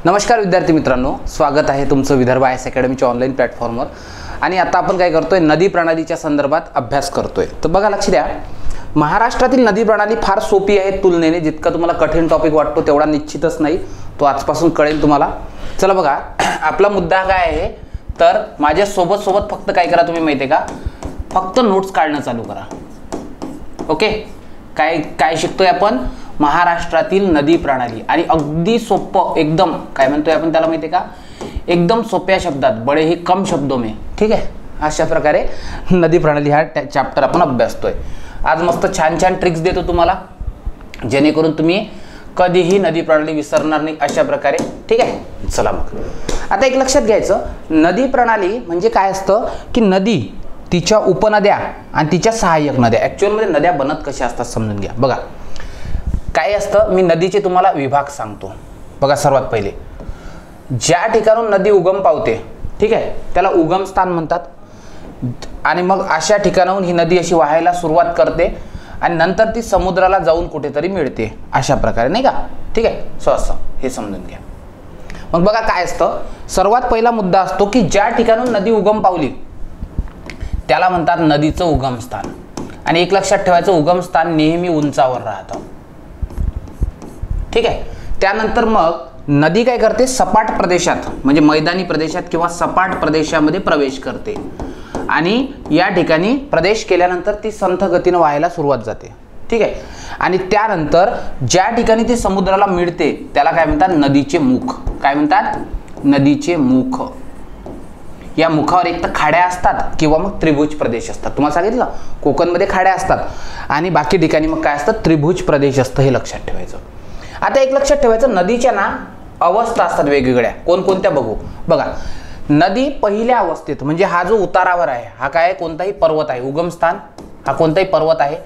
नमस्कार विद्यार्थी मित्रांनो, स्वागत आहे तुमचं विदर्भ आयएस अकॅडमीच्या ऑनलाईन प्लॅटफॉर्मवर। आणि आता आपण काय करतोय, नदी प्रणालीच्या संदर्भात अभ्यास करतोय। तर बघा, लक्ष द्या, महाराष्ट्रातील नदी प्रणाली फार सोपी आहे तुलनेने। जितका तुम्हाला कठीण टॉपिक वाटतो तेवढा निश्चितच नाही, तो आजपासून कळेल तुम्हाला। चला बघा, आपला मुद्दा काय आहे, तर माझ्या सोबत फक्त काय करा तुम्ही माहिती आहे का, फक्त नोट्स काढणं चालू करा। ओके, काय शिकतोय आपण, महाराष्ट्रातील नदी प्रणाली। आणि अगदी सोपं एकदम, काय म्हणतोय आपण त्याला माहिती आहे का, एकदम सोप्या शब्दात, बड़े ही कम शब्दों में, ठीक आहे, अशा प्रकारे नदी प्रणाली हा चॅप्टर आपण अभ्यासतोय। आज मस्त छान छान ट्रिक्स देतो तुम्हाला, जेणेकरून तुम्ही कधीही नदी प्रणाली विसरणार नाही अशा प्रकारे, ठीक आहे। चला मग, आता एक लक्षात घ्यायचं, नदी प्रणाली म्हणजे काय असतं की नदी, तिच्या उपनद्या आणि तिच्या सहाय्यक नद्या। ऍक्च्युअल मध्ये नद्या बनत कशा असतात समजून घ्या। बघा काय असतं, मी नदीचे तुम्हाला विभाग सांगतो। बघा, सर्वात पहिले ज्या ठिकाणून नदी उगम पावते, ठीक आहे, त्याला उगम स्थान म्हणतात। आणि मग अशा ठिकाणाहून ही नदी अशी वाहायला सुरुवात करते आणि नंतर ती समुद्राला जाऊन कुठेतरी मिळते, अशा प्रकारे, नाही का, ठीक आहे। सो असं हे समजून घ्या। मग बघा काय असतं, सर्वात पहिला मुद्दा असतो की ज्या ठिकाणून नदी उगम पावली त्याला म्हणतात नदीचं उगम स्थान। आणि एक लक्षात ठेवायचं, उगम स्थान नेहमी उंचावर राहतं, ठीक आहे। त्यानंतर मग नदी काय करते, सपाट प्रदेशात म्हणजे मैदानी प्रदेशात किंवा सपाट प्रदेशामध्ये प्रवेश करते। आणि या ठिकाणी प्रवेश केल्यानंतर ती संथ गतीने वाहायला सुरुवात जाते, ठीक आहे। आणि त्यानंतर ज्या ठिकाणी ती समुद्राला मिळते त्याला काय म्हणतात, नदीचे मुख। काय म्हणतात, नदीचे मुख। या मुखावर एक तर खाड्या असतात किंवा मग त्रिभुज प्रदेश असतात। तुम्हाला सांगितलं, कोकणमध्ये खाड्या असतात आणि बाकी ठिकाणी मग काय असतं, त्रिभुज प्रदेश असतं, हे लक्षात ठेवायचं। आता एक लक्षात ठेवायचं, नदीच्या ना अवस्था असतात वेगवेगळ्या, कोणकोणत्या बघू। बघा, नदी पहिल्या अवस्थेत म्हणजे हा जो उतारावर आहे, हा काय कोणताही पर्वत आहे, उगम स्थान हा कोणताही पर्वत आहे।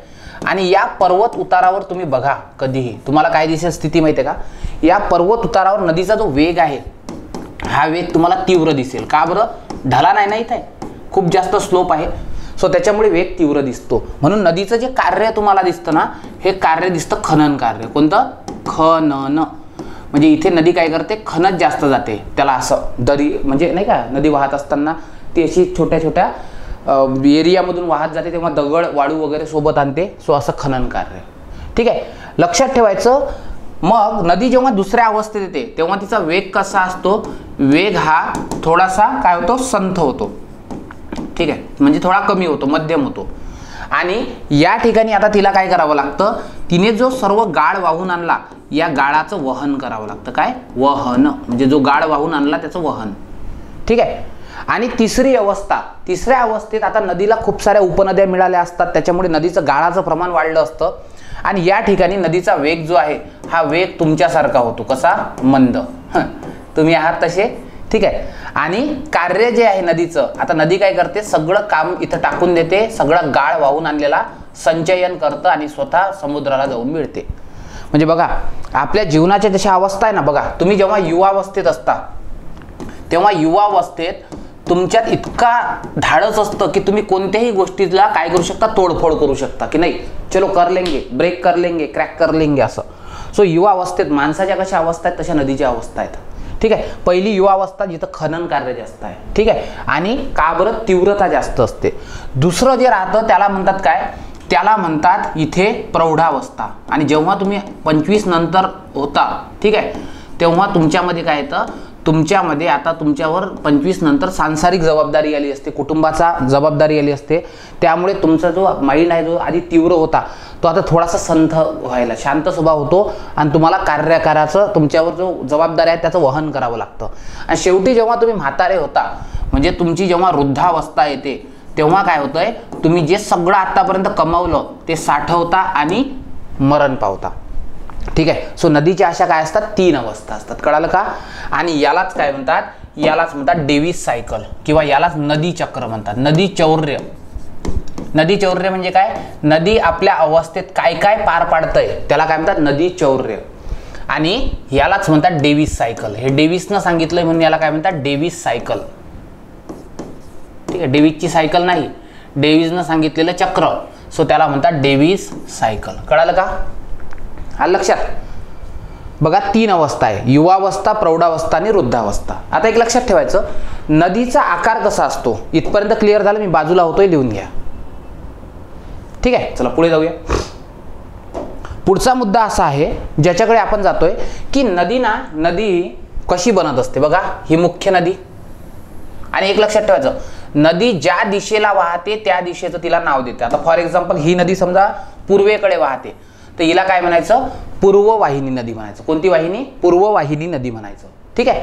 आणि या पर्वत उतारावर तुम्ही बघा, कधीही तुम्हाला काय दिसेल स्थिती माहिती आहे का, या पर्वत उतारावर नदीचा जो वेग आहे हा वेग तुम्हाला तीव्र दिसेल। का बरं, ढला नाही ना इथे, खूप जास्त स्लोप आहे, सो त्याच्यामुळे वेग तीव्र दिसतो। म्हणून नदीचं जे कार्य तुम्हाला दिसतं ना, हे कार्य दिसतं खनन कार्य। कोणतं, खनन। म्हणजे इथे नदी काय करते, खणत जास्त जाते, त्याला असं दरी म्हणजे नाही का, नदी वाहत असताना ती अशी छोट्या छोट्या एरियामधून वाहत जाते, तेव्हा दगड वाळू वगैरे सोबत आणते, सो असं खनन कार्य, ठीक आहे, लक्षात ठेवायचं। मग नदी जेव्हा दुसऱ्या अवस्थेत येते तेव्हा तिचा वेग कसा असतो, वेग हा थोडासा काय होतो, संथ होतो, ठीक आहे, म्हणजे थोडा कमी होतो, मध्यम होतो। आणि या ठिकाणी आता तिला काय करावं लागतं, तिने जो सर्व गाळ वाहून आणला या गाळाचं वहन करावं लागतं। काय, वहन, म्हणजे जो गाळ वाहून आणला त्याचं वहन, ठीक आहे। आणि तिसरी अवस्था, तिसऱ्या अवस्थेत आता नदीला खूप साऱ्या उपनद्या मिळाल्या असतात, त्याच्यामुळे नदीचं गाळाचं प्रमाण वाढलं असतं। आणि या ठिकाणी नदीचा वेग जो आहे हा वेग तुमच्यासारखा होतो, कसा, मंद, तुम्ही आहात तसे, ठीक आहे। आणि कार्य जे आहे नदीचं, आता नदी काय करते, सगळं काम इथं टाकून देते, सगळं गाळ वाहून आणलेला संचयन करतं आणि स्वतः समुद्राला जाऊन मिळते। म्हणजे बघा, आपल्या जीवनाच्या जशा अवस्था आहे ना, बघा तुम्ही जेव्हा युवावस्थेत असता तेव्हा युवावस्थेत तुमच्यात इतका धाडस असतं की तुम्ही कोणत्याही गोष्टीला काय करू शकता, तोडफोड करू शकता, की नाही चलो कर लेंगे, ब्रेक कर लेंगे, क्रॅक कर लेंगे, असं। सो युवावस्थेत माणसाच्या कशा अवस्था आहेत तशा नदीच्या अवस्था आहेत, ठीक आहे। पहिली युवावस्था जिथं खनन कार्य जास्त आहे, ठीक आहे, आणि का बरं, तीव्रता जास्त असते। दुसरं जे राहतं त्याला म्हणतात काय, त्याला म्हणतात इथे प्रौढावस्था। आणि जेव्हा तुम्ही 25 नंतर होता, ठीक आहे, तेव्हा तुमच्यामध्ये काय येतं, तुमच्यामध्ये आता तुमच्यावर 25 नंतर सांसारिक जबाबदारी आली असते, कुटुंबाचा जबाबदारी आली असते, त्यामुळे तुमचा जो माइंड आहे जो आधी तीव्र होता तो आता थोडासा संथ व्हायला, शांत स्वभाव होतो आणि तुम्हाला कार्यकाराचं, तुमच्यावर जो जबाबदारी आहे त्याचं वहन करावं लागतं। आणि शेवटी जेव्हा तुम्ही म्हातारे होता, म्हणजे तुमची जेव्हा वृद्धावस्था येते तेव्हा काय होतंय, तुम्ही जे सगळं आतापर्यंत कमावलं ते साठवता आणि मरण पावता, ठीक आहे। सो नदीच्या अशा काय असतात, 3 अवस्था असतात, कळालं का। आणि यालाच काय म्हणतात, यालाच म्हणतात डेव्हिस सायकल किंवा यालाच नदी चक्र म्हणतात, नदी चौर्य। नदी चौर्य म्हणजे काय, नदी आपल्या अवस्थेत काय काय पार पाडतंय त्याला काय म्हणतात, नदी चौर्य। आणि यालाच म्हणतात डेव्हिस सायकल। हे डेव्हिसनं सांगितलंय म्हणून याला काय म्हणतात, डेव्हिस सायकल, ठीक आहे। डेव्हिसची सायकल नाही, डेव्हिसनं सांगितलेलं चक्र, सो त्याला म्हणतात डेव्हिस सायकल, कळालं का, आलं लक्षात। बघा 3 अवस्था आहे, युवावस्था, प्रौढावस्था आणि वृद्धावस्था. आता एक लक्षात ठेवायचं, नदीचा आकार कसा असतो इथपर्यंत क्लिअर झालं. मी बाजूला होतोय, लिहून घ्या. ठीक आहे, चला पुढे जाऊया. पुढचा मुद्दा असा आहे ज्याच्याकडे आपण जातोय की नदी कशी बनत असते. बघा ही मुख्य नदी, आणि एक लक्षात ठेवायचं, नदी ज्या दिशेला वाहते त्या दिशेचं तिला नाव देते. आता फॉर एक्झाम्पल ही नदी समजा पूर्वेकडे वाहते, तर हिला काय म्हणायचं, पूर्ववाहिनी नदी म्हणायचं. कोणती वाहिनी, पूर्ववाहिनी नदी म्हणायचं. ठीक आहे,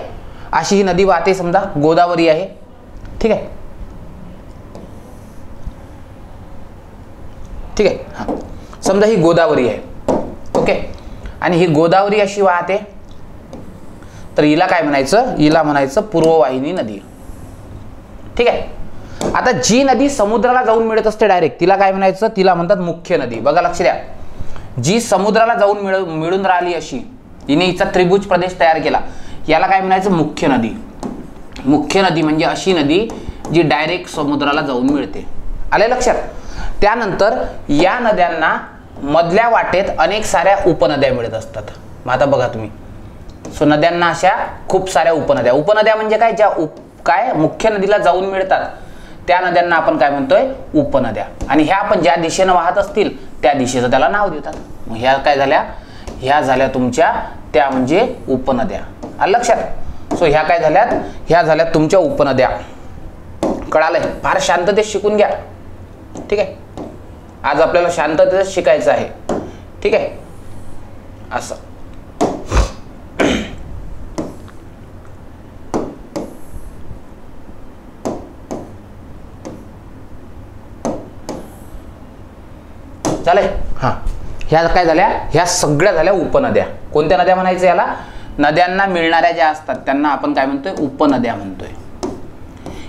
अशी ही नदी वाहते, समजा गोदावरी आहे. ठीक आहे, ठीक आहे, हा समजा ही गोदावरी आहे. ओके, आणि ही गोदावरी अशी वाहते, तर हिला काय म्हणायचं, हिला म्हणायचं पूर्ववाहिनी नदी. ठीक आहे, आता जी नदी समुद्राला जाऊन मिळत असते डायरेक्ट, तिला काय म्हणायचं, तिला म्हणतात मुख्य नदी. बघा लक्ष द्या, जी समुद्राला जाऊन मिळून राहिली अशी, हिने हिचा त्रिभुज प्रदेश तयार केला, याला काय म्हणायचं, मुख्य नदी. मुख्य नदी म्हणजे अशी नदी जी डायरेक्ट समुद्राला जाऊन मिळते. आले लक्षात. त्यानंतर या नद्यांना मधल्या वाटेत अनेक साऱ्या उपनद्या मिळत असतात. मग आता बघा तुम्ही, सो नद्यांना अशा खूप साऱ्या उपनद्या म्हणजे काय, ज्या काय मुख्य नदीला जाऊन मिळतात त्या नद्यांना आपण काय म्हणतोय, उपनद्या. आणि ह्या पण ज्या दिशेनं वाहत असतील त्या दिशेचं त्याला नाव देतात. मग ह्या काय झाल्या, ह्या झाल्या तुमच्या त्या म्हणजे उपनद्या. आलं लक्षात. सो ह्या काय झाल्यात, ह्या झाल्यात तुमच्या उपनद्या. कळालंय, फार शांततेत शिकून घ्या. ठीक आहे, आज आपल्याला शांततेत शिकायचं आहे. ठीक आहे, असं. चालेल. हा, ह्या काय झाल्या, ह्या सगळ्या झाल्या उपनद्या. कोणत्या नद्या म्हणायचं याला, नद्यांना मिळणाऱ्या ज्या असतात त्यांना आपण काय म्हणतोय, उपनद्या म्हणतोय.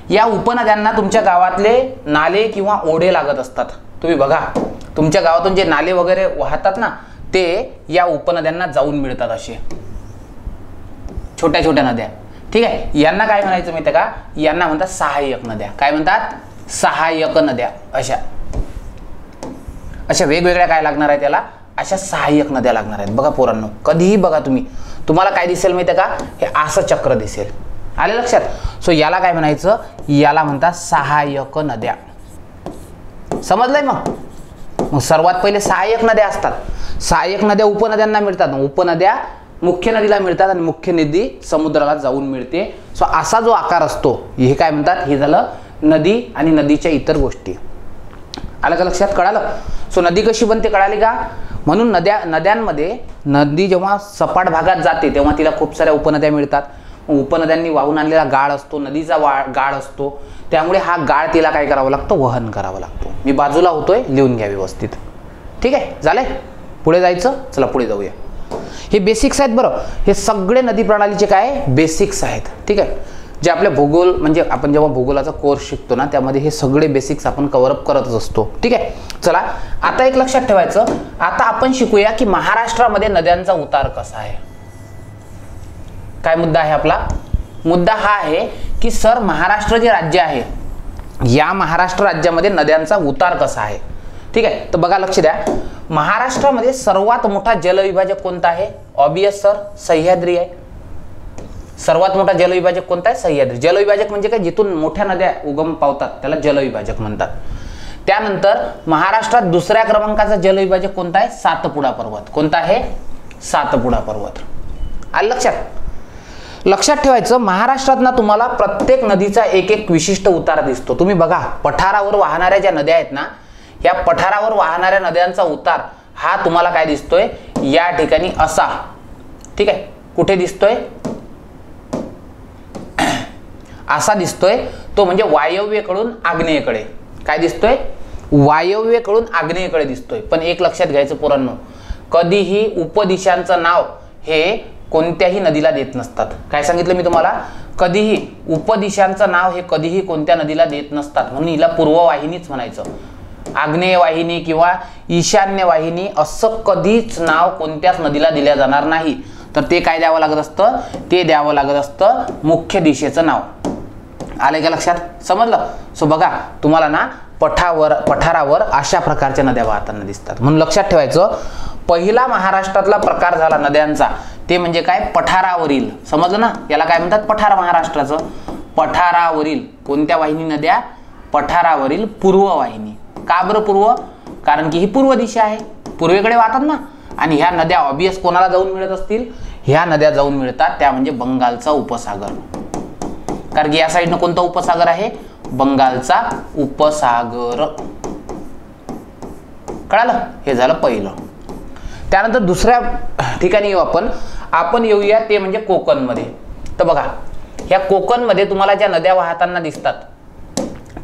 या उपनद्यांना तुमच्या गावातले नाले किंवा ओढे लागत असतात. तुम्ही बघा, तुमच्या गावातून जे नाले वगैरे वाहतात ना, ते या उपनद्यांना जाऊन मिळतात, असे छोट्या छोट्या नद्या. ठीक आहे, यांना काय म्हणायचं माहिती आहे का, यांना म्हणतात सहाय्यक नद्या. काय म्हणतात, सहाय्यक नद्या. अशा वेगवेगळ्या काय लागणार आहेत त्याला, अशा सहाय्यक नद्या लागणार आहेत. बघा पोरांनो, कधीही बघा तुम्ही, तुम्हाला काय दिसेल माहिती आहे का, हे असं चक्र दिसेल. आले लक्षात. सो याला काय म्हणायचं, याला म्हणतात सहाय्यक नद्या. समजलंय. मग सर्वात पहिले सहाय्यक नद्या असतात. सहाय्यक नद्या उपनद्यांना मिळतात, उपनद्या मुख्य नदीला मिळतात, आणि मुख्य नदी समुद्राला जाऊन मिळते. सो असा जो आकार असतो हे काय म्हणतात, हे झालं नदी आणि नदीच्या इतर गोष्टी. आलं का लक्षात, कळालं. सो नदी कशी बनते कळाली का. म्हणून नद्यांमध्ये नदी जेव्हा सपाट भागात जाते तेव्हा तिला खूप साऱ्या उपनद्या मिळतात. उपनद्यांनी वाहून आणलेला गाळ असतो, नदीचा गाळ असतो, त्यामुळे हा गाळ तिला काय करावं लागतं, वहन करावं लागतो. मी बाजूला होतोय, लिहून घ्या व्यवस्थित. ठीक आहे, झालंय. पुढे जायचं, चला पुढे जाऊया. हे बेसिक्स आहेत बरं, हे सगळे नदी प्रणालीचे काय बेसिक्स आहेत. ठीक आहे, जे आपल्या भूगोल म्हणजे आपण जेव्हा भूगोलाचा कोर्स शिकतो ना, त्यामध्ये हे सगळे बेसिक्स आपण कव्हरअप करतच असतो. ठीक आहे, चला आता एक लक्षात ठेवायचं, आता आपण शिकूया की महाराष्ट्रामध्ये नद्यांचा उतार कसा आहे. काय मुद्दा आहे आपला, मुद्दा हा आहे की सर महाराष्ट्र जे राज्य आहे, या महाराष्ट्र राज्यामध्ये नद्यांचा उतार कसा आहे. ठीक आहे, तर बघा लक्ष द्या, महाराष्ट्रामध्ये सर्वात मोठा जलविभाजक कोणता आहे, ऑब्वियस सर सह्याद्री आहे. सर्वात मोठा जलविभाजक कोणता आहे, सह्याद्री. जलविभाजक म्हणजे काय, जिथून मोठ्या नद्या उगम पावतात त्याला जलविभाजक म्हणतात. त्यानंतर महाराष्ट्रात दुसऱ्या क्रमांकाचा जलविभाजक कोणता आहे, सातपुडा पर्वत. कोणता आहे, सातपुडा पर्वत. आलं लक्षात. लक्षात ठेवायचं, महाराष्ट्रात ना तुम्हाला प्रत्येक नदीचा एक एक विशिष्ट उतार दिसतो. तुम्ही बघा, पठारावर वाहणाऱ्या ज्या नद्या आहेत ना, या पठारावर वाहणाऱ्या नद्यांचा उतार हा तुम्हाला काय दिसतोय, या ठिकाणी असा. ठीक आहे, कुठे दिसतोय, असा दिसतोय. तो म्हणजे वायव्येकडून आग्नेयेकडे. काय दिसतोय, वायव्येकडून आग्नेयेकडे दिसतोय. पण एक लक्षात घ्यायचं पोरांनो, कधीही उपदिशांचं नाव हे कोणत्याही नदीला देत नसतात. काय सांगितलं मी तुम्हाला, कधीही उपदिशांचं नाव हे कधीही कोणत्या नदीला देत नसतात. म्हणून हिला पूर्ववाहिनीच म्हणायचं. आग्नेय वाहिनी किंवा ईशान्य वाहिनी असं कधीच नाव कोणत्याच नदीला दिल्या जाणार नाही. तर ते काय द्यावं लागत असतं, ते द्यावं लागत असतं मुख्य दिशेचं नाव. आलंय का लक्षात, समजलं. सो बघा, तुम्हाला ना पठारावर अशा प्रकारच्या नद्या वाहताना दिसतात. म्हणून लक्षात ठेवायचं, पहिला महाराष्ट्रातला प्रकार झाला नद्यांचा ते म्हणजे काय, पठारावरील. समजलं ना, याला काय म्हणतात, पठार महाराष्ट्राचं. पठारावरील कोणत्या वाहिनी नद्या, पठारावरील पूर्व वाहिनी. का बरं पूर्व, कारण की ही पूर्व दिशा आहे, पूर्वेकडे वाहतात ना. आणि ह्या नद्या ऑब्वियस कोणाला जाऊन मिळत असतील, ह्या नद्या जाऊन मिळतात त्या म्हणजे बंगालचा उपसागर. कारण की या साईडनं कोणता उपसागर आहे, बंगालचा उपसागर. कळालं, हे झालं पहिलं. त्यानंतर दुसऱ्या ठिकाणी येऊ आपण येऊया ते म्हणजे कोकणमध्ये. तर बघा, ह्या कोकणमध्ये तुम्हाला ज्या नद्या वाहताना दिसतात,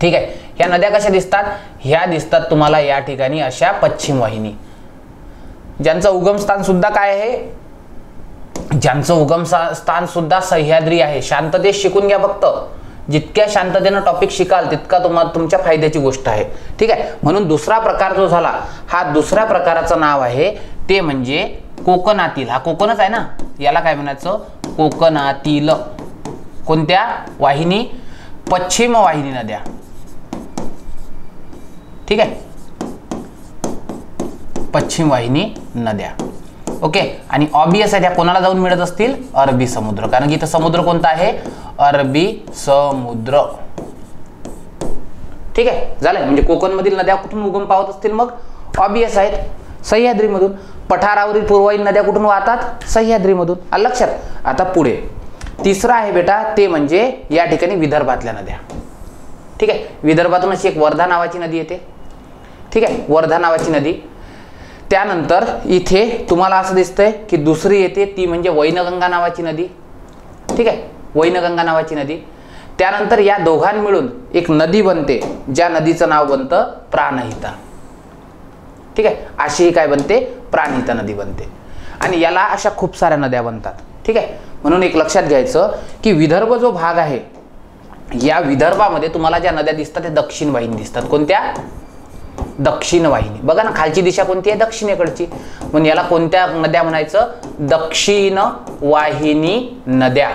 ठीक आहे, ह्या नद्या कशा दिसतात, ह्या दिसतात तुम्हाला या ठिकाणी अशा पश्चिम वाहिनी, ज्यांचं उगमस्थान सुद्धा काय आहे, ज्यांचं उगमस्थान सुद्धा सह्याद्री आहे. शांततेत शिकून घ्या फक्त, जितक्या शांततेनं टॉपिक शिकाल तितका तुम्हाला तुमच्या फायद्याची गोष्ट आहे. ठीक आहे, म्हणून दुसरा प्रकार जो झाला, हा दुसऱ्या प्रकाराचं नाव आहे ते म्हणजे कोकणातील. हा कोकणच आहे ना, याला काय म्हणायचं, कोकणातील. कोणत्या वाहिनी, पश्चिम वाहिनी नद्या. ठीक आहे, पश्चिम वाहिनी नद्या. ओके, आणि ऑब्वियस आहे त्या कोणाला जाऊन मिळत असतील, अरबी समुद्र. कारण की इथं समुद्र कोणता आहे, अरबी समुद्र. ठीक आहे, झालं. म्हणजे कोकणमधील नद्या कुठून उगम पावत असतील, मग ऑब्वियस आहेत, सह्याद्रीमधून. पठारावरील पूर्ववाहिनी नद्या कुठून वाहतात, सह्याद्रीमधून. आलं लक्षात. आता पुढे तिसरा आहे बेटा, ते म्हणजे या ठिकाणी विदर्भातल्या नद्या. ठीक आहे, विदर्भातून अशी एक वर्धा नावाची नदी येते. ठीक आहे, वर्धा नावाची नदी. त्यानंतर इथे तुम्हाला असं दिसतंय की दुसरी येते, ती म्हणजे वैनगंगा नावाची नदी. ठीक आहे, वैनगंगा नावाची नदी. त्यानंतर या दोघां मिळून एक नदी बनते, ज्या नदीचं नाव बनतं प्राणहिता. ठीक आहे, अशी ही काय बनते, प्राणहिता नदी बनते. आणि याला अशा खूप साऱ्या नद्या बनतात. ठीक आहे, म्हणून एक लक्षात घ्यायचं की विदर्भ जो भाग आहे, या विदर्भामध्ये तुम्हाला ज्या नद्या दिसतात त्या दक्षिण वाहिनी दिसतात. कोणत्या, दक्षिण वाहिनी. बघा ना, खालची दिशा कोणती आहे, दक्षिणेकडची. म्हणून याला कोणत्या नद्या म्हणायचं, दक्षिण वाहिनी नद्या.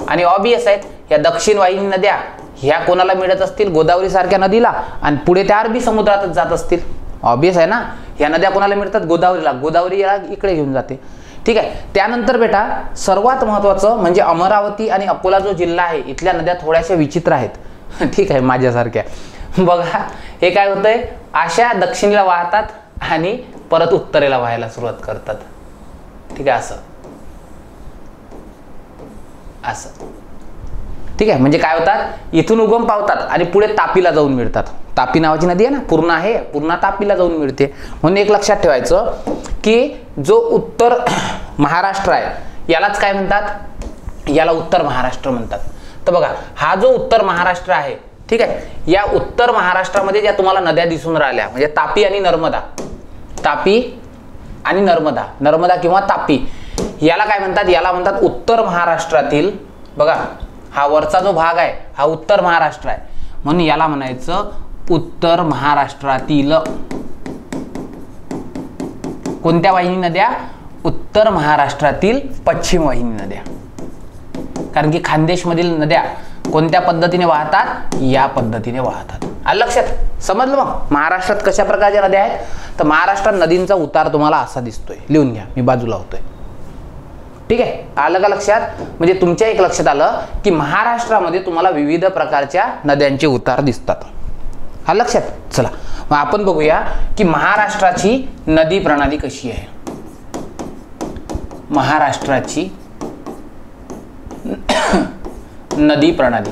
आणि ऑब्वियस आहेत, या दक्षिण वाहिनी नद्या ह्या कोणाला मिळत असतील, गोदावरी सारख्या नदीला, आणि पुढे त्या अरबी समुद्रातच जात असतील. ऑब्वियस आहे ना, ह्या नद्या कोणाला मिळतात, गोदावरीला. गोदावरी याला इकडे घेऊन जाते. ठीक आहे, त्यानंतर बेटा सर्वात महत्वाचं म्हणजे अमरावती आणि अकोला जो जिल्हा आहे, इथल्या नद्या थोड्याशा विचित्र आहेत. ठीक आहे, माझ्यासारख्या. बघा, हे काय होतंय, अशा दक्षिणेला वाहतात आणि परत उत्तरेला वाहायला सुरुवात करतात. ठीक आहे, असं असं. ठीक आहे, म्हणजे काय होतात, इथून उगम पावतात आणि पुढे तापीला जाऊन मिळतात. तापी नावाची नदी आहे ना, पूर्णा आहे, पूर्णा तापीला जाऊन मिळते. म्हणून एक लक्षात ठेवायचं की जो उत्तर महाराष्ट्र आहे यालाच काय म्हणतात, याला उत्तर महाराष्ट्र म्हणतात. तर बघा, हा जो उत्तर महाराष्ट्र आहे, ठीक आहे, या उत्तर महाराष्ट्रामध्ये ज्या तुम्हाला नद्या दिसून राहिल्या म्हणजे तापी आणि नर्मदा, तापी आणि नर्मदा, नर्मदा किंवा तापी, याला काय म्हणतात, याला म्हणतात उत्तर महाराष्ट्रातील. बघा, हा वरचा जो भाग आहे हा उत्तर महाराष्ट्र आहे, म्हणून याला म्हणायचं उत्तर महाराष्ट्रातील. कोणत्या वाहिनी नद्या, उत्तर महाराष्ट्रातील पश्चिम वाहिनी नद्या. कारण की खानदेशमधील नद्या कोणत्या पद्धतीने वाहतात, या पद्धतीने वाहतात. आलं लक्षात, समजलं. मग महाराष्ट्रात कशा प्रकारच्या नद्या आहेत, तर महाराष्ट्रात नदींचा उतार तुम्हाला असा दिसतोय, लिहून घ्या, मी बाजूला होतोय. ठीक आहे, आलं का लक्षात. म्हणजे तुमच्या एक लक्षात आलं की महाराष्ट्रामध्ये तुम्हाला विविध प्रकारच्या नद्यांचे उतार दिसतात. आलं लक्षात. चला मग आपण बघूया की महाराष्ट्राची नदी प्रणाली कशी आहे. महाराष्ट्राची नदी प्रणाली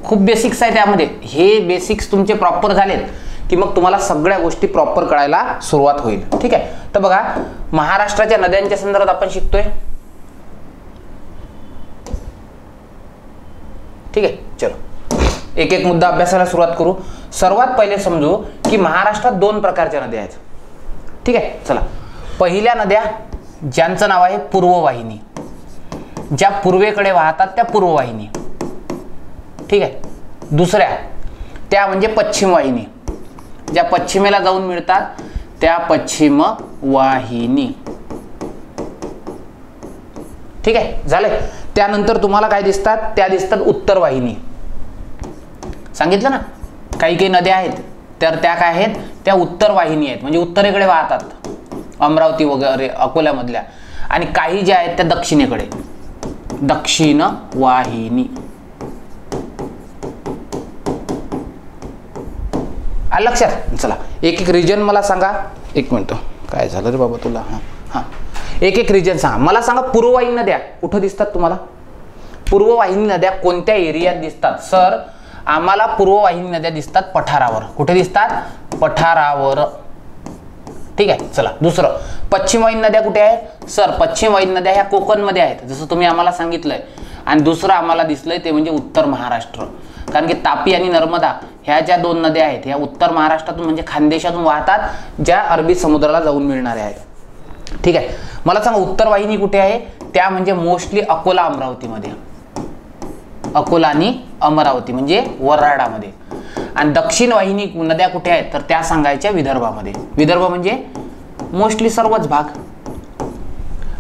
खूप बेसिक्स आहे त्यामध्ये. हे बेसिक्स तुमचे प्रॉपर झालेत की मग तुम्हाला सगळ्या गोष्टी प्रॉपर कळायला सुरुवात होईल. ठीक आहे, तर बघा, महाराष्ट्राच्या नद्यांच्या संदर्भात आपण शिकतोय. ठीक आहे, चलो एक एक मुद्दा अभ्यासाला सुरुवात करू. सर्वात पहिले समजू की महाराष्ट्रात दोन प्रकारच्या नद्या आहेत. ठीक आहे, चला. पहिल्या नद्या ज्यांचं नाव आहे पूर्ववाहिनी, ज्या पूर्वेकडे वाहतात त्या पूर्ववाहिनी. ठीक आहे, दुसऱ्या त्या म्हणजे पश्चिम वाहिनी, ज्या पश्चिमेला जाऊन मिळतात त्या पश्चिम वाहिनी. ठीक आहे, झाले. त्यानंतर तुम्हाला काय दिसतात, त्या दिसतात उत्तर वाहिनी. सांगितलं ना, काही काही नद्या आहेत तर त्या काय आहेत, त्या उत्तर वाहिनी आहेत, म्हणजे उत्तरेकडे वाहतात, अमरावती वगैरे अकोल्यामधल्या, आणि काही ज्या आहेत त्या दक्षिणेकडे, दक्षिण वाहिनी. आलं लक्षात? चला एक एक रिजन मला सांगा. एक मिनिट, काय झालं रे बाबा तुला? हां, एक एक रिजन सांगा मला. सांगा पूर्ववाहिनी नद्या कुठं दिसतात तुम्हाला? पूर्ववाहिनी नद्या कोणत्या एरियात दिसतात? सर आम्हाला पूर्ववाहिनी नद्या दिसतात पठारावर. कुठे दिसतात? पठारावर. ठीक आहे. चला दुसरं, पश्चिम वाहिनी नद्या कुठे आहेत? सर पश्चिम वाहिनी नद्या ह्या कोकणमध्ये आहेत, जसं तुम्ही आम्हाला सांगितलंय. आणि दुसरं आम्हाला दिसलंय ते म्हणजे उत्तर महाराष्ट्र, कारण की तापी आणि नर्मदा ह्या ज्या दोन नद्या आहेत ह्या उत्तर महाराष्ट्रातून म्हणजे खानदेशातून वाहतात, ज्या अरबी समुद्राला जाऊन मिळणाऱ्या आहेत. ठीक आहे. मला सांगा उत्तर वाहिनी कुठे आहे? त्या म्हणजे मोस्टली अकोला अमरावतीमध्ये, अकोला आणि अमरावती म्हणजे वऱ्हाडामध्ये. आणि दक्षिण वाहिनी नद्या कुठे आहेत? तर त्या सांगायच्या विदर्भामध्ये. विदर्भ म्हणजे मोस्टली सर्वच भाग.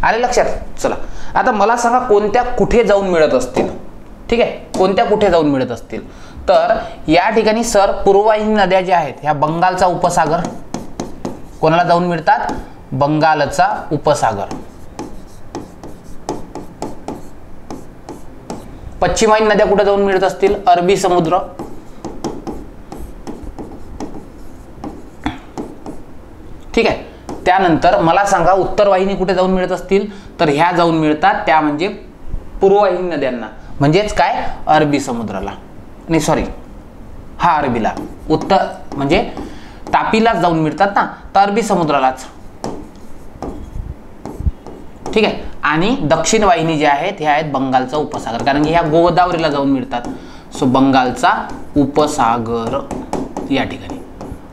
आले लक्षात? चला आता मला सांगा कोणत्या कुठे जाऊन मिळत असतील. ठीक आहे, कोणत्या कुठे जाऊन मिळत असतील? तर या ठिकाणी सर पूर्ववाहिनी नद्या ज्या आहेत ह्या बंगालचा उपसागर, कोणाला जाऊन मिळतात? बंगालचा उपसागर. पश्चिम वाहिनी नद्या कुठे जाऊन मिळत असतील? अरबी समुद्र. ठीक आहे. त्यानंतर मला सांगा उत्तर वाहिनी कुठे जाऊन मिळत असतील? तर ह्या जाऊन मिळतात त्या म्हणजे पूर्ववाहिनी नद्यांना, म्हणजेच काय? अरबी समुद्राला. नाही सॉरी, हा अरबीला. उत्तर म्हणजे तापीलाच जाऊन मिळतात ना, तर अरबी समुद्रालाच. ठीक आहे. आणि दक्षिण वाहिनी ज्या आहेत ह्या आहेत बंगालचा उपसागर, कारण की ह्या गोदावरीला जाऊन मिळतात. सो बंगालचा उपसागर या ठिकाणी.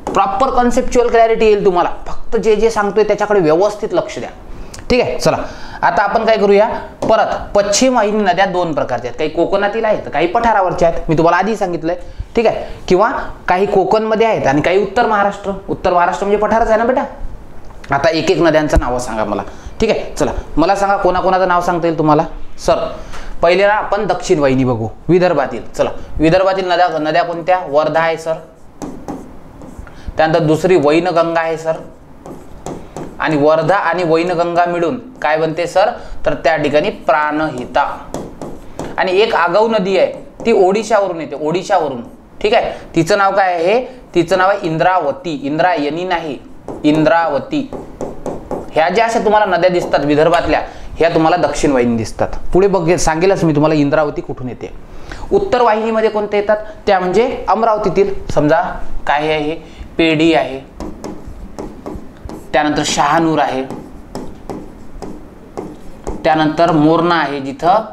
प्रॉपर कॉन्सेप्च्युअल क्लॅरिटी येईल तुम्हाला. फक्त जे जे सांगतोय त्याच्याकडे व्यवस्थित लक्ष द्या. ठीक आहे. चला आता आपण काय करूया, परत पश्चिम वाहिनी नद्या दोन प्रकारच्या आहेत, काही कोकणातील आहेत, काही पठारावरच्या आहेत. मी तुम्हाला आधी सांगितलंय. ठीक आहे. किंवा काही कोकणमध्ये आहेत आणि काही उत्तर महाराष्ट्र. उत्तर महाराष्ट्र म्हणजे पठारच आहे ना बेटा. आता एक एक नद्यांचं नाव सांगा मला. ठीक आहे. चला मला सांगा कोणाकोणाचं नाव सांगता येईल तुम्हाला? सर पहिले ना आपण दक्षिण वाहिनी बघू, विदर्भातील. चला विदर्भातील नद्या कोणत्या? वर्धा आहे सर. त्यानंतर दुसरी वैनगंगा आहे सर. आणि वर्धा आणि वैनगंगा मिळून काय बनते सर? तर त्या ठिकाणी प्राणहिता. आणि एक आगाऊ नदी आहे, ती ओडिशावरून येते, ओडिशावरून. ठीक आहे. तिचं नाव काय आहे? तिचं नाव आहे इंद्रावती. इंद्रायणी नाही, इंद्रावती. ह्या ज्या अशा तुम्हाला नद्या दिसतात विदर्भातल्या, ह्या तुम्हाला दक्षिण वाहिनी दिसतात. पुढे सांगेलच मी तुम्हाला इंद्रावती कुठून येते. उत्तर वाहिनीमध्ये कोणते येतात? त्या म्हणजे अमरावतीतील. समजा काय आहे? पेढी आहे, त्यानंतर शहानूर आहे, त्यानंतर मोरणा आहे जिथं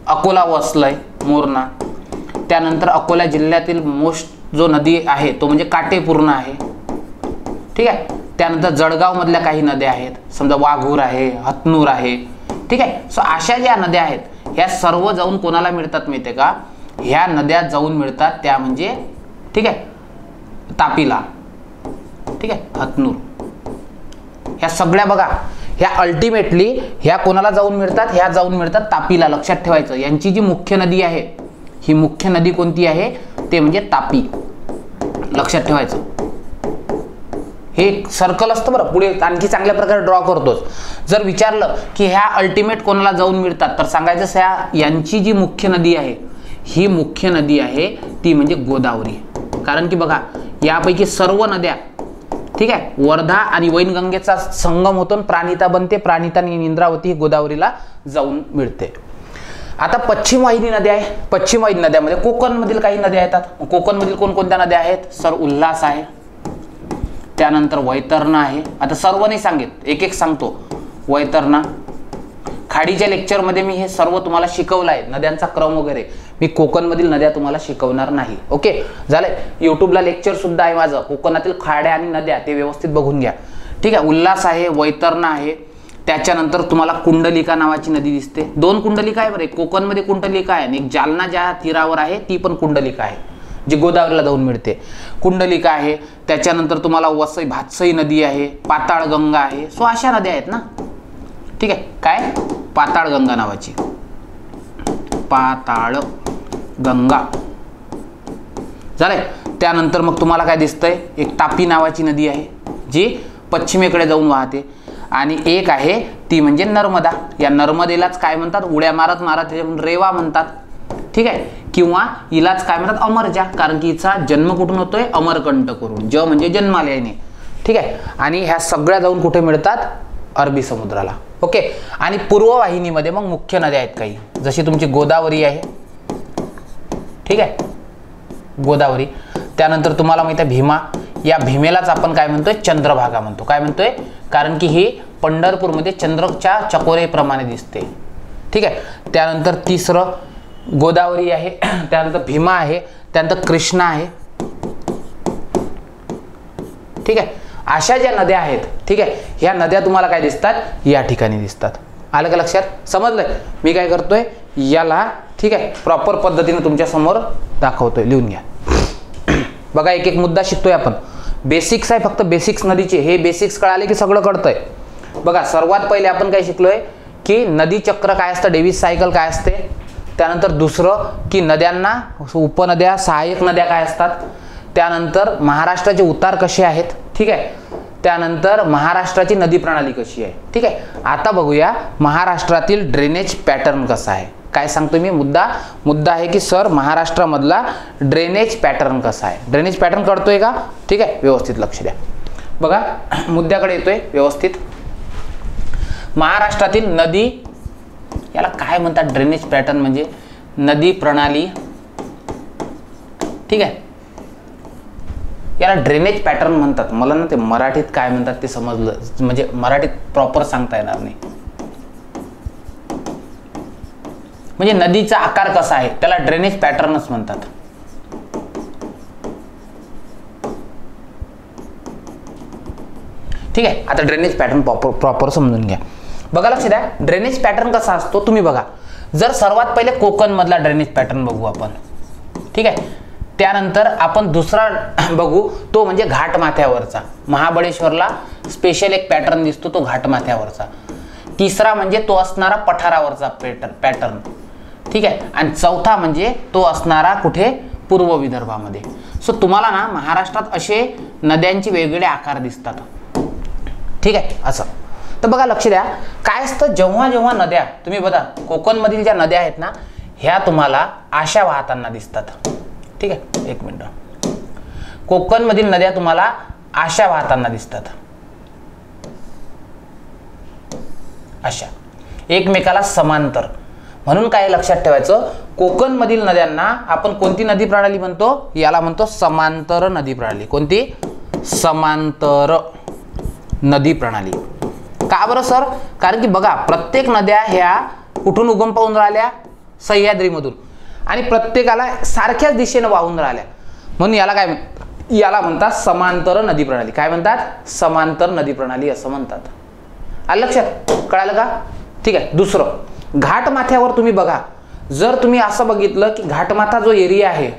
अकोला वसलंय, मोरणा. त्यानंतर अकोला जिल्ह्यातील मोस्ट जो नदी आहे तो म्हणजे काटेपूर्णा आहे. ठीक आहे. त्यानंतर जळगाव मधल्या काही नद्या आहेत, समजा वाघूर आहे, हतनूर आहे. ठीक आहे. सो अशा ज्या नद्या आहेत ह्या सर्व जाऊन कोणाला मिळतात माहिती आहे का? ह्या नद्या जाऊन मिळतात त्या म्हणजे ठीक आहे तापीला. ठीक आहे. हतनूर. ह्या सगळ्या बघा, ह्या अल्टिमेटली ह्या कोणाला जाऊन मिळतात? ह्या जाऊन मिळतात तापीला. लक्षात ठेवायचं. यांची जी मुख्य नदी आहे, ही मुख्य नदी कोणती आहे? ते म्हणजे तापी. लक्षात ठेवायचं. हे सर्कल असतं बरं, पुढे आणखी चांगल्या प्रकारे ड्रॉ करतोच. जर विचारलं की ह्या अल्टिमेट कोणाला जाऊन मिळतात, तर सांगायचं यांची जी मुख्य नदी आहे, ही मुख्य नदी आहे ती म्हणजे गोदावरी. कारण की बघा यापैकी सर्व नद्या, ठीक आहे, वर्धा आणि वैनगंगेचा संगम होतो, प्राणहिता बनते. प्राणहिता आणि इंद्रावती गोदावरीला जाऊन मिळते. आता पश्चिम वाहिनी नद्या आहे. पश्चिम वाहिनी नद्यामध्ये कोकणमधील काही नद्या येतात. कोकणमधील कोणकोणत्या नद्या आहेत? सर उल्हास आहे, त्यानंतर वैतरणा आहे. आता सर्व नाही सांगेल, एक एक सांगतो. वैतरणा. खाडीच्या लेक्चरमध्ये मी हे सर्व तुम्हाला शिकवलं आहे, नद्यांचा क्रम वगैरे. मी कोकणमधील नद्या तुम्हाला शिकवणार नाही. ओके झालंय. युट्यूबला लेक्चर सुद्धा आहे माझं, कोकणातील खाड्या आणि नद्या, ते व्यवस्थित बघून घ्या. ठीक आहे. उल्हास आहे, वैतरणा आहे. त्याच्यानंतर तुम्हाला कुंडलिका नावाची नदी दिसते. दोन कुंडलिका आहे बरं, कोकणमध्ये कुंडलिका आहे आणि एक जालना ज्या तीरावर आहे ती पण कुंडलिका आहे, जी गोदावरीला जाऊन मिळते. कुंडलिका आहे. त्याच्यानंतर तुम्हाला वसई भातसई नदी आहे, पाताळगंगा आहे. सो अशा नद्या आहेत ना. ठीक आहे. काय? पाताळगंगा नावाची, पाताळगंगा. झालंय. त्यानंतर मग तुम्हाला काय दिसतंय, एक तापी नावाची नदी आहे जी पश्चिमेकडे जाऊन वाहते, आणि एक आहे ती म्हणजे नर्मदा. या नर्मदेलाच काय म्हणतात, उड्या मारत मारत रेवा म्हणतात. ठीक आहे, किंवा हिलाच काय म्हणतात, अमरजा, कारण की हिचा जन्म कुठून होतोय, अमरकंटकवरून. ज म्हणजे जन्मालयाने. ठीक आहे, आणि ह्या सगळ्या जाऊन कुठे मिळतात, अरबी समुद्राला. ओके, आणि पूर्व वाहिनीमध्ये मग मुख्य नद्या आहेत काही, जशी तुमची गोदावरी आहे. ठीक आहे, गोदावरी. त्यानंतर तुम्हाला माहिती आहे भीमा. या भीमेलाच आपण काय म्हणतोय, चंद्रभागा म्हणतो. काय म्हणतोय, कारण की ही पंढरपूरमध्ये चंद्रच्या चकोरेप्रमाणे दिसते. ठीक आहे, त्यानंतर तिसरं गोदावरी आहे, त्यानंतर भीमा आहे, त्यानंतर कृष्णा आहे. ठीक आहे, अशा ज्या नद्या आहेत, ठीक आहे, ह्या नद्या तुम्हाला काय दिसतात, या ठिकाणी दिसतात. आलं का लक्षात, समजलंय. मी काय करतोय, याला ठीक आहे प्रॉपर पद्धतीने तुमच्या समोर दाखवतोय, लिहून घ्या. बघा, एक एक मुद्दा शिकतोय आपण. बेसिक्स आहे फक्त, बेसिक्स नदीचे. हे बेसिक्स कळाले की सगळं कळतंय. बघा, सर्वात पहिले आपण काय शिकलोय की नदी चक्र काय असतं, डेव्हिस सायकल काय असते. त्यानंतर दुसरं की नद्यांना उपनद्या, सहाय्यक नद्या काय असतात. त्यानंतर महाराष्ट्राचे उतार कसे आहेत. ठीक आहे, त्यानंतर महाराष्ट्राची नदी प्रणाली कशी आहे. ठीक आहे, आता बघूया महाराष्ट्रातील ड्रेनेज पॅटर्न कसा आहे. काय सांगतो मी, मुद्दा आहे की सर महाराष्ट्रामधला ड्रेनेज पॅटर्न कसा आहे. ड्रेनेज पॅटर्न कळतोय का. ठीक आहे, व्यवस्थित लक्ष द्या. बघा, मुद्द्याकडे येतोय व्यवस्थित. महाराष्ट्रातील नदी, याला काय म्हणतात, ड्रेनेज पॅटर्न म्हणजे नदी प्रणाली. ठीक आहे, याला ड्रेनेज पॅटर्न म्हणतात. मला ना ते मराठीत काय म्हणतात ते समजलं, म्हणजे मराठीत प्रॉपर सांगता येणार नाही. म्हणजे नदीचा आकार कसा आहे त्याला ड्रेनेज पॅटर्नच म्हणतात. ठीक आहे, आता ड्रेनेज पॅटर्न प्रॉपर समजून घ्या. बघा, लक्ष द्या, ड्रेनेज पॅटर्न कसा असतो तुम्ही बघा. जर सर्वात पहिले कोकण मधला ड्रेनेज पॅटर्न बघू आपण. ठीक आहे, त्यानंतर आपण दुसरा बघू, तो म्हणजे घाटमाथ्यावरचा. महाबळेश्वरला स्पेशल एक पॅटर्न दिसतो, तो घाटमाथ्यावरचा. तिसरा म्हणजे तो असणारा पठारावरचा पॅटर्न. ठीक आहे, आणि चौथा म्हणजे तो असणारा कुठे, पूर्व विदर्भामध्ये. सो तुम्हाला ना महाराष्ट्रात असे नद्यांचे वेगवेगळे आकार दिसतात. ठीक आहे, असं. तर बघा, लक्ष द्या, काय असतं, जेव्हा जेव्हा नद्या तुम्ही बघा, कोकणमधील ज्या नद्या आहेत ना, ह्या तुम्हाला अशा वाहताना दिसतात. ठीक आहे, एक मिनिट. कोकणमधील नद्या तुम्हाला अशा वाहताना दिसतात, अशा एकमेकाला समांतर. म्हणून काय लक्षात ठेवायचं, कोकणमधील नद्यांना आपण कोणती नदी प्रणाली म्हणतो, याला म्हणतो समांतर नदी प्रणाली. कोणती, समांतर नदी प्रणाली. का बरं सर, कारण की बघा, प्रत्येक नद्या ह्या कुठून उगम पावून राहिल्या, सह्याद्रीमधून, आणि प्रत्येकाला सारख्याच दिशेने वाहून राहिल्या. म्हणून याला काय, याला म्हणतात समांतर नदी प्रणाली. काय म्हणतात, समांतर नदी प्रणाली असं म्हणतात. आलं लक्षात, कळालं का. ठीक आहे, दुसरं, घाटमाथ्यावर तुम्ही बघा. जर तुम्ही असं बघितलं की घाटमाथा जो एरिया आहे,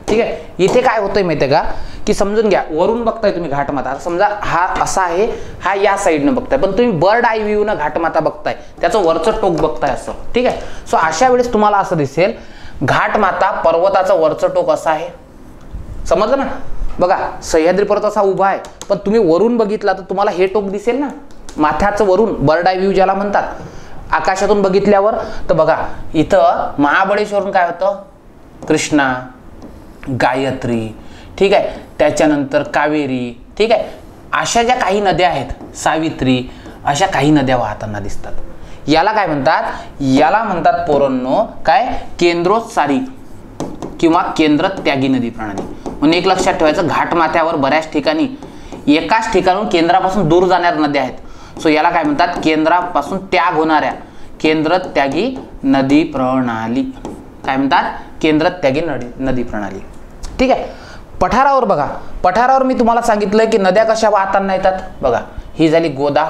ठीक आहे, इथे काय होतंय माहितीये का, की समजून घ्या, वरून बघताय तुम्ही घाटमाथा, समजा हा असा आहे, हा या साईडनं बघताय, पण तुम्ही बर्ड आय व्ह्यू न घाटमाथा बघताय, त्याचं वरचं टोक बघताय असं. ठीक आहे, सो अशा वेळेस तुम्हाला असं दिसेल, घाटमाथा पर्वताचं वरचं टोक असं आहे. समजलं ना. बघा, सह्याद्री पर्वत असा उभा आहे, पण तुम्ही वरून बघितला तर तुम्हाला हे टोक दिसेल ना, माथ्याचं वरून, बर्ड आय व्ह्यू ज्याला म्हणतात, आकाशातून बघितल्यावर. तर बघा, इथं महाबळेश्वरून काय होतं, कृष्णा, गायत्री. ठीक आहे, त्याच्यानंतर कावेरी. ठीक आहे, अशा ज्या काही नद्या आहेत, सावित्री, अशा काही नद्या वाहताना दिसतात. याला काय म्हणतात, याला म्हणतात पोरांनो काय, केंद्रोत्सारी किंवा केंद्रत्यागी नदी प्रणाली. म्हणून एक लक्षात ठेवायचं, घाटमाथ्यावर बऱ्याच ठिकाणी एकाच ठिकाणून केंद्रापासून दूर जाणाऱ्या नद्या आहेत. सो याला काय म्हणतात, केंद्रापासून त्याग होणाऱ्या केंद्रत्यागी नदी प्रणाली. काय म्हणतात, केंद्रत्यागी नदी प्रणाली. ठीक आहे, पठारावर बघा, पठारावर मी तुम्हाला सांगितलंय की नद्या कशा वाहताना येतात. बघा, ही झाली गोदा,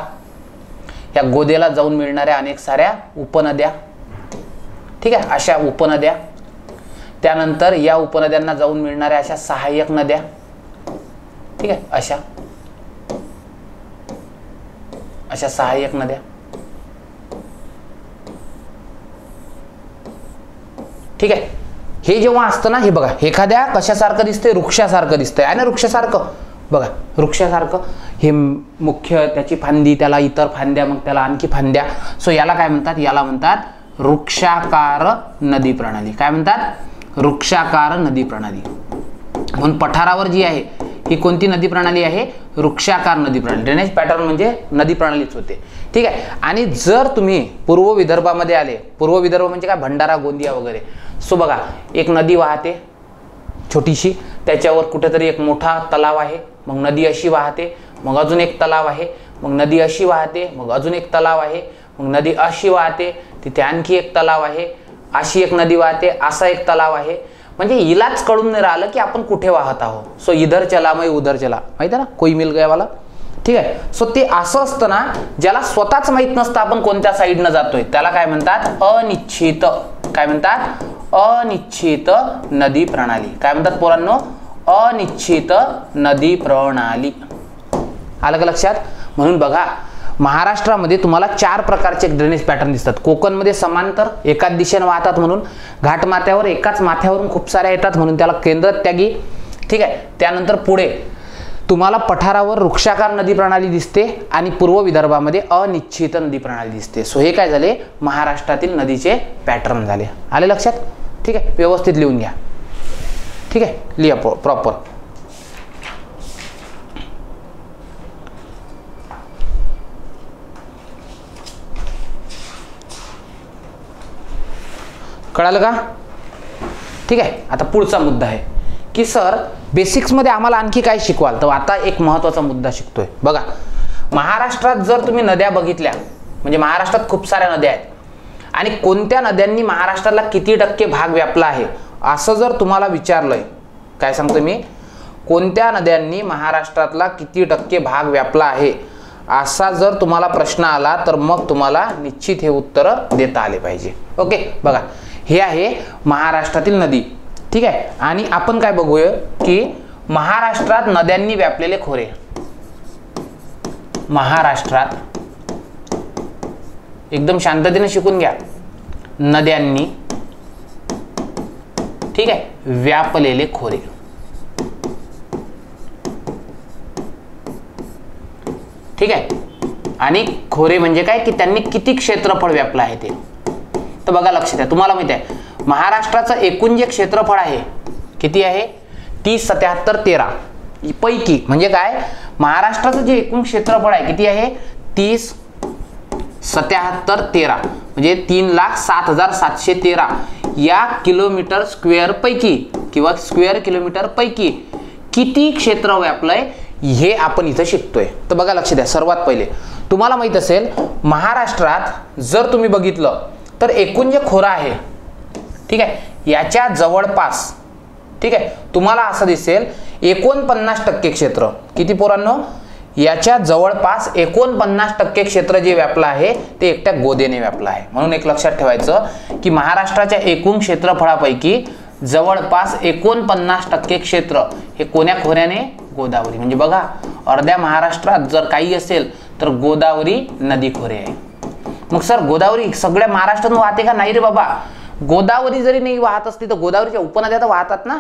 या गोदेला जाऊन मिळणाऱ्या अनेक साऱ्या उपनद्या. ठीक आहे, अशा उपनद्या. त्यानंतर या उपनद्यांना जाऊन मिळणाऱ्या अशा सहाय्यक नद्या. ठीक आहे, अशा सहाय्यक नद्या. ठीक आहे, हे जेव्हा असतं ना, हे बघा एखाद्या कशासारखं दिसतंय, वृक्षासारखं दिसतंय आहे ना, वृक्षासारखं बघा, वृक्षासारखं हे मुख्य त्याची फांदी, त्याला इतर फांद्या, मग त्याला आणखी फांद्या. सो याला काय म्हणतात, याला म्हणतात वृक्षाकार नदी प्रणाली. काय म्हणतात, वृक्षाकार नदी प्रणाली. म्हणून पठारावर जी आहे ही कोणती नदी प्रणाली आहे, वृक्षाकार नदी प्रणाली. ड्रेनेज पॅटर्न म्हणजे नदी प्रणालीच होते. ठीक आहे. आणि जर तुम्ही पूर्व विदर्भामध्ये आले, पूर्व विदर्भ म्हणजे काय, भंडारा, गोंदिया वगैरे. सो बघा एक नदी वाहते छोटीशी, त्याच्यावर कुठेतरी एक मोठा तलाव आहे, मग नदी अशी वाहते, मग अजून एक तलाव आहे, मग नदी अशी वाहते, मग अजून एक तलाव आहे, मग नदी अशी वाहते, तिथे आणखी एक तलाव आहे, अशी एक नदी वाहते, असा एक तलाव आहे. म्हणजे हिलाच कळून नाही राहिलं की आपण कुठे वाहत आहोत. सो इधर चला मैं उधर चला, माहिती आहे ना, कोई मिल गया वाला. ठीक आहे. सो ते असं असतं ना, ज्याला स्वतःच माहित नसतं आपण कोणत्या साईडनं जातोय, त्याला काय म्हणतात, अनिश्चित. काय म्हणतात, अनिश्चित नदी प्रणाली. काय म्हणतात पोरांनो, अनिश्चित नदी प्रणाली. आलं का लक्षात. म्हणून बघा महाराष्ट्रामध्ये तुम्हाला 4 प्रकारचे ड्रेनेज पॅटर्न दिसतात. कोकणमध्ये समांतर एकाच दिशेने वाहतात म्हणून, घाटमाथ्यावर एकाच माथ्यावरून खूप साऱ्या येतात म्हणून त्याला केंद्रत्यागी. ठीक आहे. त्यानंतर पुढे तुम्हाला पठारावर वृक्षाकार नदी प्रणाली दिसते आणि पूर्व विदर्भामध्ये अनिश्चित नदी प्रणाली दिसते. सो हे काय झाले, महाराष्ट्रातील नदीचे पॅटर्न झाले. आले लक्षात. ठीक आहे. व्यवस्थित लिहून घ्या. ठीक आहे. लिहा प्रॉपर. कळालं का. ठीक आहे. आता पुढचा मुद्दा आहे की सर बेसिक्समध्ये आम्हाला आणखी काय शिकवाल. तर आता एक महत्त्वाचा मुद्दा शिकतोय. बघा महाराष्ट्रात जर तुम्ही नद्या बघितल्या, म्हणजे महाराष्ट्रात खूप साऱ्या नद्या आहेत आणि कोणत्या नद्यांनी महाराष्ट्राला किती टक्के भाग व्यापला आहे असं जर तुम्हाला विचारलंय, काय सांगतो मी, कोणत्या नद्यांनी महाराष्ट्रातला किती टक्के भाग व्यापला आहे असा जर तुम्हाला प्रश्न आला तर मग तुम्हाला निश्चित हे उत्तर देता आले पाहिजे. ओके. बघा हे आहे महाराष्ट्रातील नदी. ठीक आहे. आणि आपण काय बघूया की महाराष्ट्रात नद्यांनी व्यापलेले खोरे. महाराष्ट्रात एकदम शांततेने शिकून घ्या. नद्यांनी, ठीक आहे, व्यापलेले खोरे. ठीक आहे. आणि खोरे म्हणजे काय की त्यांनी किती क्षेत्रफळ व्यापलं आहे ते. तर बघा लक्षात द्या, तुम्हाला माहिती आहे महाराष्ट्राचं एकूण जे क्षेत्रफळ आहे किती आहे, 30, 77, 13 पैकी म्हणजे काय, महाराष्ट्राचं जे एकूण क्षेत्रफळ आहे किती आहे, 30, 77, 13 म्हणजे 3,07,713 या किलोमीटर स्क्वेअर पैकी किंवा स्क्वेअर किलोमीटर पैकी किती क्षेत्र व्यापलंय हे आपण इथं शिकतोय. तर बघा लक्ष द्या. सर्वात पहिले तुम्हाला माहित असेल महाराष्ट्रात जर तुम्ही बघितलं तर एकूण जे खोरं आहे, ठीक आहे, याच्या जवळपास, ठीक आहे, तुम्हाला असं दिसेल 49% क्षेत्र. किती पोरांनो, याच्या जवळपास 49% क्षेत्र जे व्यापलं आहे ते एकट्या गोदेने व्यापलं आहे. म्हणून एक लक्षात ठेवायचं की महाराष्ट्राच्या एकूण क्षेत्रफळापैकी जवळपास 49% क्षेत्र हे कोण्या खोऱ्याने, गोदावरी. म्हणजे बघा अर्ध्या महाराष्ट्रात जर काही असेल तर गोदावरी नदी खोरे आहे. मग सर गोदावरी सगळ्या महाराष्ट्रातून वाहते का, नाही रे बाबा. गोदावरी जरी नाही वाहत असती तर गोदावरीच्या उपनद्या तर वाहतात ना.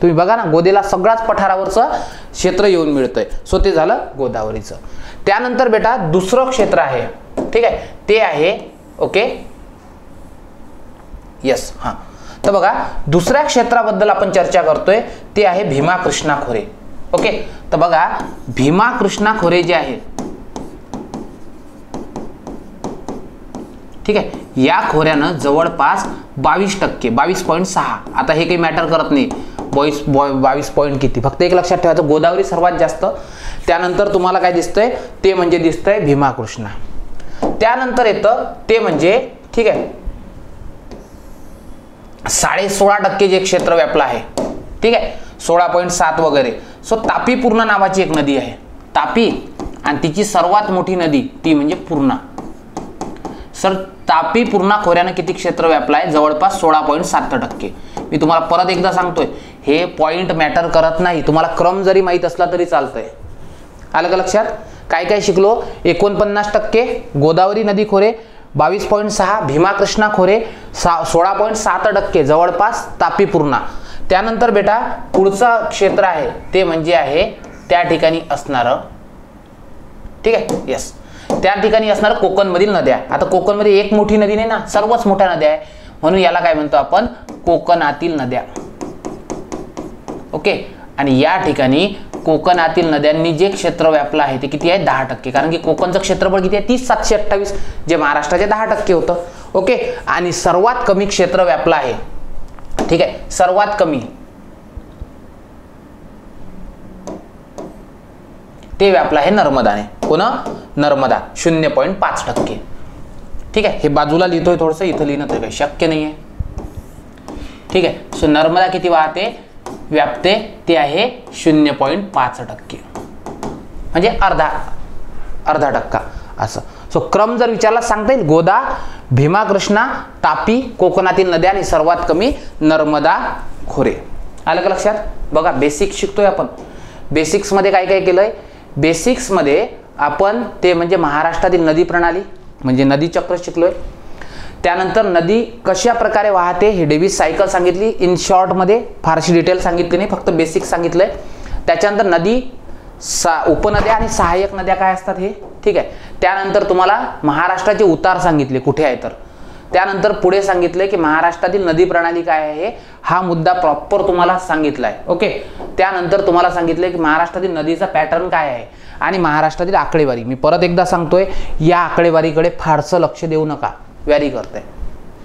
तुम्ही बघा ना, गोदेला सगळाच पठारावरचं क्षेत्र येऊन मिळतंय. सो ते झालं गोदावरीचं. त्यानंतर बेटा दुसरं क्षेत्र आहे, ठीक आहे, ते आहे, ओके, यस, हां. तर बघा दुसऱ्या क्षेत्राबद्दल आपण चर्चा करतोय ते आहे भीमा कृष्णा खोरे. ओके. तर बघा भीमा कृष्णा खोरे जे आहे, ठीक आहे, या खोऱ्यानं जवळपास 22%, 22.6. आता हे काही मॅटर करत नाही 22 पॉईंट किती, फक्त एक लक्षात ठेवायचं गोदावरी सर्वात जास्त. त्यानंतर तुम्हाला काय दिसतंय ते म्हणजे दिसतंय भीमा कृष्णा. त्यानंतर येतं ते म्हणजे, ठीक आहे, 16.5% जे क्षेत्र व्यापलं आहे, ठीक आहे, 16.7 वगैरे. सो तापी पूर्णा नावाची एक नदी आहे, तापी, आणि तिची सर्वात मोठी नदी ती म्हणजे पूर्णा. सर तापी पूर्णा खोऱ्यानं किती क्षेत्र व्यापलं आहे, जवळपास 16.7%. मी तुम्हाला परत एकदा सांगतोय हे पॉइंट मॅटर करत नाही, तुम्हाला क्रम जरी माहित असला तरी चालतंय. आलं का लक्षात. काय काय शिकलो, 49% गोदावरी नदी खोरे, 22.6, भीमा कृष्णा खोरे 16.7%, जवळपास तापी पूर्णा. त्यानंतर बेटा पुढचं क्षेत्र आहे ते म्हणजे आहे त्या ठिकाणी असणारं, ठीक आहे, यस, त्या ठिकाणी असणारं कोकणमधील नद्या. आता कोकणमध्ये एक मोठी नदी नाही ना, सर्वच मोठ्या नद्या आहे, म्हणून याला काय म्हणतो आपण, कोकणातील नद्या. ओके. आणि या ठिकाणी कोकणातील नद्यांनी जे क्षेत्र व्यापलं आहे ते किती आहे, 10%. कारण की कोकणचं क्षेत्रफळ किती आहे, 30,728, जे महाराष्ट्राचे 10% होतं. ओके. आणि सर्वात कमी क्षेत्र व्यापलं आहे, ठीक आहे, सर्वात कमी ते व्यापलं आहे नर्मदाने. कोण, नर्मदा, 0.5%. ठीक आहे. हे बाजूला लिहितोय थोडंसं, इथं लिहिणं तर काही शक्य नाही आहे. ठीक आहे. सो नर्मदा किती वाहते, व्यापते, ते आहे 0.5%, म्हणजे अर्धा टक्का असं. सो क्रम जर विचारला सांगता येईल, गोदा, भीमा कृष्णा, तापी, कोकणातील नद्या आणि सर्वात कमी नर्मदा खोरे. आलं का लक्षात? बघा बेसिक्स शिकतोय आपण. बेसिक्स मध्ये काय काय केलंय, बेसिक्स मध्ये आपण ते म्हणजे महाराष्ट्रातील नदी प्रणाली म्हणजे नदी चक्र शिकलोय. त्यानंतर नदी कशा प्रकारे वाहते हे डेव्हिस सायकल सांगितली इन शॉर्ट मध्ये, फारशी डिटेल सांगितली नाही, फक्त बेसिक सांगितलंय. त्याच्यानंतर नदी उपनद्या आणि सहाय्यक नद्या काय असतात हे, ठीक आहे. त्यानंतर तुम्हाला महाराष्ट्राचे उतार सांगितले कुठे आहे तर. त्यानंतर पुढे सांगितले की महाराष्ट्रातील नदी प्रणाली काय आहे, हा मुद्दा प्रॉपर तुम्हाला सांगितलाय. ओके. त्यानंतर तुम्हाला सांगितले की महाराष्ट्रातील नदीचा पॅटर्न काय आहे आणि महाराष्ट्रातील आकडेवारी. मी परत एकदा सांगतोय, या आकडेवारीकडे फारसं लक्ष देऊ नका, व्यारी करते.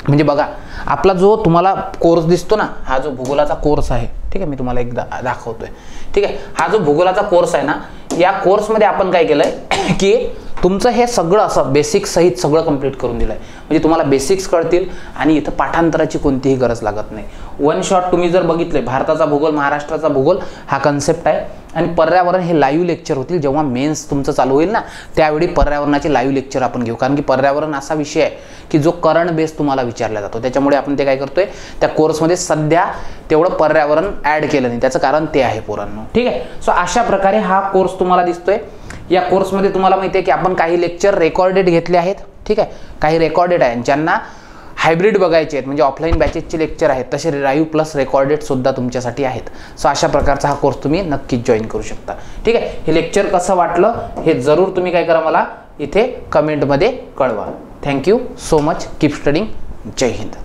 म्हणजे बघा आपला जो तुम्हाला कोर्स दिसतो ना, हा जो भूगोलाचा कोर्स आहे, ठीक आहे, मी तुम्हाला एकदा दाखवतोय. ठीक आहे. हा जो भूगोलाचा कोर्स आहे ना, या कोर्समध्ये आपण काय केलंय की तुमचं हे सगळं असं बेसिक्स सहित सगळं कंप्लीट करून दिलंय. म्हणजे तुम्हाला बेसिक्स कळतील आणि इथं पाठांतराची कोणतीही गरज लागत नाही. वन शॉट तुम्ही जर बघितले, भारताचा भूगोल, महाराष्ट्राचा भूगोल हा कन्सेप्ट आहे. आणि पर्यावरण हे लाईव्ह लेक्चर होतील. जेव्हा मेन्स तुमचं चालू होईल ना, त्यावेळी पर्यावरणाचे लाईव्ह लेक्चर आपण घेऊ. कारण की पर्यावरण असा विषय आहे की जो करंट बेस तुम्हाला विचारला जातो. त्याच्यामुळे आपण ते काय करतोय, त्या कोर्समध्ये सध्या तेवढं पर्यावरण ऍड केलं नाही. त्याचं कारण ते आहे पोरांनो. ठीक आहे. सो अशा प्रकारे हा कोर्स तुम्हाला दिसतोय. या कोर्समध्ये तुम्हाला माहिती आहे की आपण काही लेक्चर रेकॉर्डेड घेतले आहेत. ठीक आहे. काही रेकॉर्डेड आहे, ज्यांना हायब्रिड बघायचे आहेत म्हणजे ऑफलाईन बॅचेसचे लेक्चर आहेत, तसे लाईव्ह प्लस रेकॉर्डेड सुद्धा तुमच्यासाठी आहेत. सो अशा प्रकारचा हा कोर्स तुम्ही नक्कीच जॉईन करू शकता. ठीक आहे. हे लेक्चर कसं वाटलं हे जरूर तुम्ही काय करा, मला इथे कमेंटमध्ये कळवा. Thank you so much. Keep studying. जय हिंद.